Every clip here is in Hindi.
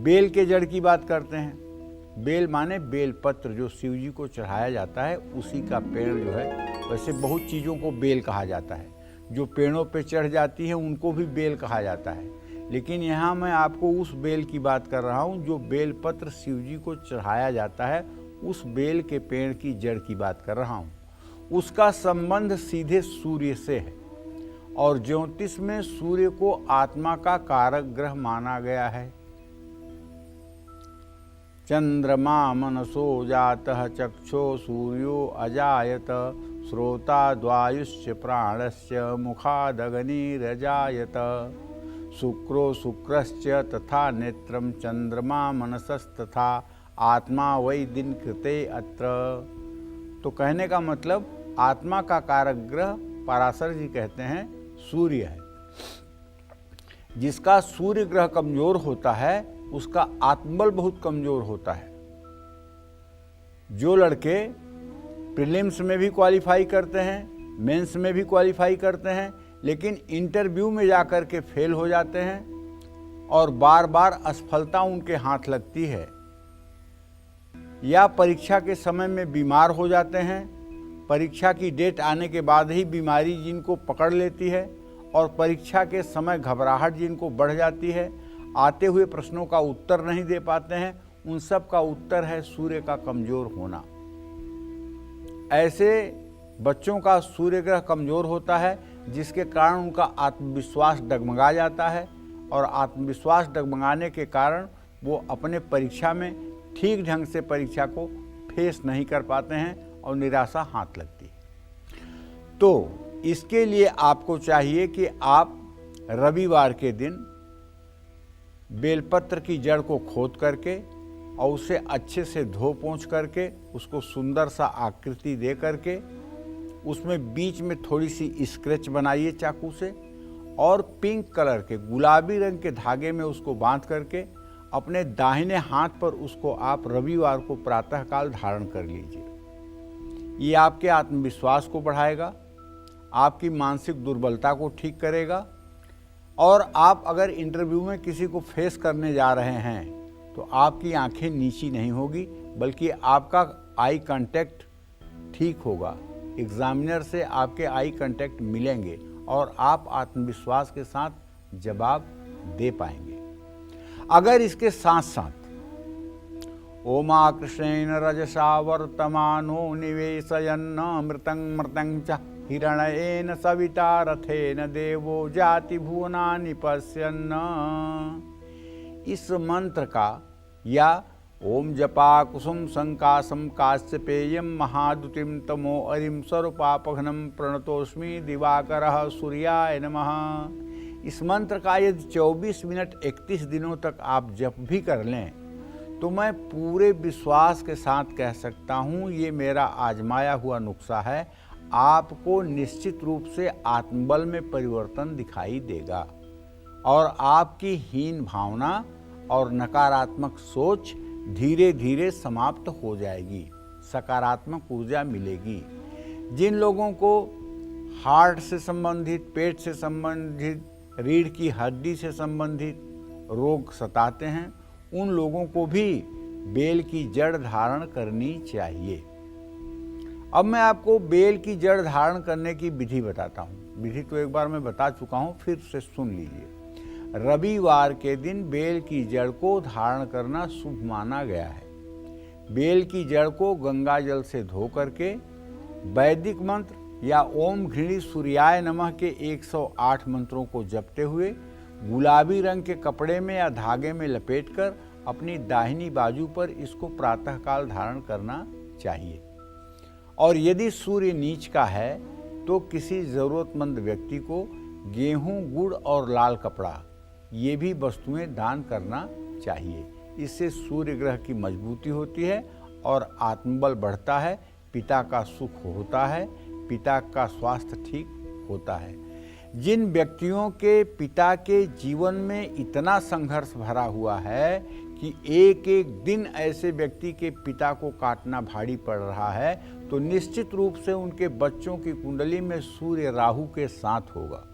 बेल के जड़ की बात करते हैं। बेल माने बेल पत्र, जो शिव जी को चढ़ाया जाता है उसी का पेड़ जो है। वैसे बहुत चीज़ों को बेल कहा जाता है, जो पेड़ों पे चढ़ जाती है उनको भी बेल कहा जाता है, लेकिन यहाँ मैं आपको उस बेल की बात कर रहा हूँ जो बेल पत्र शिव जी को चढ़ाया जाता है, उस बेल के पेड़ की जड़ की बात कर रहा हूँ। उसका संबंध सीधे सूर्य से है और ज्योतिष में सूर्य को आत्मा का कारक ग्रह माना गया है। चंद्रमा मनसो जातः चक्षो सूर्यो अजायत श्रोता द्वायुश्च प्राणस्य मुखादग्निरजायत शुक्रो शुक्रश्च तथा नेत्रम चंद्रमा मनसस्तथा आत्मा वै दिन कृते अत्र। तो कहने का मतलब आत्मा का कारक ग्रह पराशर जी कहते हैं सूर्य है। जिसका सूर्य ग्रह कमजोर होता है उसका आत्मबल बहुत कमजोर होता है। जो लड़के प्रीलिम्स में भी क्वालिफाई करते हैं, मेंस में भी क्वालिफाई करते हैं, लेकिन इंटरव्यू में जाकर के फेल हो जाते हैं और बार बार असफलता उनके हाथ लगती है, या परीक्षा के समय में बीमार हो जाते हैं, परीक्षा की डेट आने के बाद ही बीमारी जिनको पकड़ लेती है और परीक्षा के समय घबराहट जिनको बढ़ जाती है, आते हुए प्रश्नों का उत्तर नहीं दे पाते हैं, उन सब का उत्तर है सूर्य का कमजोर होना। ऐसे बच्चों का सूर्य ग्रह कमजोर होता है, जिसके कारण उनका आत्मविश्वास डगमगा जाता है और आत्मविश्वास डगमगाने के कारण वो अपने परीक्षा में ठीक ढंग से परीक्षा को फेस नहीं कर पाते हैं और निराशा हाथ लगती है। तो इसके लिए आपको चाहिए कि आप रविवार के दिन बेलपत्र की जड़ को खोद करके और उसे अच्छे से धो पोंछ करके उसको सुंदर सा आकृति दे करके उसमें बीच में थोड़ी सी स्क्रैच बनाइए चाकू से और पिंक कलर के गुलाबी रंग के धागे में उसको बांध करके अपने दाहिने हाथ पर उसको आप रविवार को प्रातःकाल धारण कर लीजिए। ये आपके आत्मविश्वास को बढ़ाएगा, आपकी मानसिक दुर्बलता को ठीक करेगा और आप अगर इंटरव्यू में किसी को फेस करने जा रहे हैं तो आपकी आंखें नीची नहीं होगी, बल्कि आपका आई कांटेक्ट ठीक होगा। एग्जामिनर से आपके आई कांटेक्ट मिलेंगे और आप आत्मविश्वास के साथ जवाब दे पाएंगे। अगर इसके साथ साथ ओमा कृष्णेन रजसा वर्तमानो निवेशयन्न मृतं मृतं च हिरण्येन सविता रथेन देवो जाति भुवनानि पश्यन्न, इस मंत्र का या ओम जपा कुसुम संकाशम काश्यपेयम महादुतिम तमो अरिम स्वरूपापघ्नम प्रणतोस्मि दिवाकरः सूर्याय नमः। इस मंत्र का यदि 24 मिनट 31 दिनों तक आप जप भी कर लें तो मैं पूरे विश्वास के साथ कह सकता हूँ ये मेरा आजमाया हुआ नुस्खा है, आपको निश्चित रूप से आत्मबल में परिवर्तन दिखाई देगा और आपकी हीन भावना और नकारात्मक सोच धीरे धीरे समाप्त हो जाएगी, सकारात्मक ऊर्जा मिलेगी। जिन लोगों को हार्ट से संबंधित, पेट से संबंधित, रीढ़ की हड्डी से संबंधित रोग सताते हैं, उन लोगों को भी बेल की जड़ धारण करनी चाहिए। अब मैं आपको बेल की जड़ धारण करने की विधि बताता हूँ। विधि तो एक बार मैं बता चुका हूँ, फिर से सुन लीजिए। रविवार के दिन बेल की जड़ को धारण करना शुभ माना गया है। बेल की जड़ को गंगा जल से धो करके वैदिक मंत्र या ओम घृणी सूर्याय नमः के 108 मंत्रों को जपते हुए गुलाबी रंग के कपड़े में या धागे में लपेटकर अपनी दाहिनी बाजू पर इसको प्रातःकाल धारण करना चाहिए। और यदि सूर्य नीच का है तो किसी ज़रूरतमंद व्यक्ति को गेहूं, गुड़ और लाल कपड़ा ये भी वस्तुएं दान करना चाहिए। इससे सूर्य ग्रह की मजबूती होती है और आत्मबल बढ़ता है, पिता का सुख होता है, पिता का स्वास्थ्य ठीक होता है। जिन व्यक्तियों के पिता के जीवन में इतना संघर्ष भरा हुआ है कि एक एक दिन ऐसे व्यक्ति के पिता को काटना भारी पड़ रहा है, तो निश्चित रूप से उनके बच्चों की कुंडली में सूर्य राहु के साथ होगा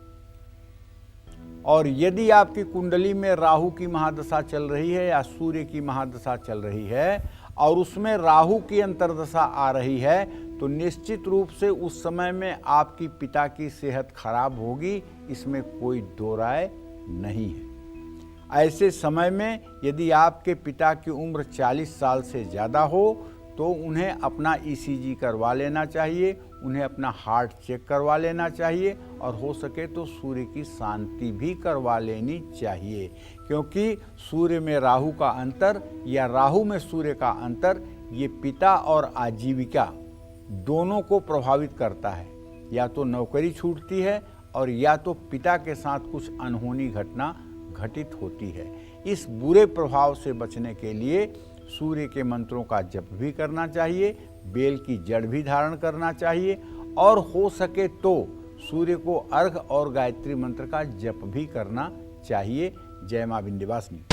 और यदि आपकी कुंडली में राहु की महादशा चल रही है या सूर्य की महादशा चल रही है और उसमें राहु की अंतर्दशा आ रही है, तो निश्चित रूप से उस समय में आपकी पिता की सेहत खराब होगी, इसमें कोई दो राय नहीं है। ऐसे समय में यदि आपके पिता की उम्र 40 साल से ज़्यादा हो तो उन्हें अपना ईसीजी करवा लेना चाहिए, उन्हें अपना हार्ट चेक करवा लेना चाहिए और हो सके तो सूर्य की शांति भी करवा लेनी चाहिए, क्योंकि सूर्य में राहु का अंतर या राहु में सूर्य का अंतर ये पिता और आजीविका दोनों को प्रभावित करता है। या तो नौकरी छूटती है और या तो पिता के साथ कुछ अनहोनी घटना घटित होती है। इस बुरे प्रभाव से बचने के लिए सूर्य के मंत्रों का जप भी करना चाहिए, बेल की जड़ भी धारण करना चाहिए और हो सके तो सूर्य को अर्घ और गायत्री मंत्र का जप भी करना चाहिए। जय मां विंध्यवासिनी।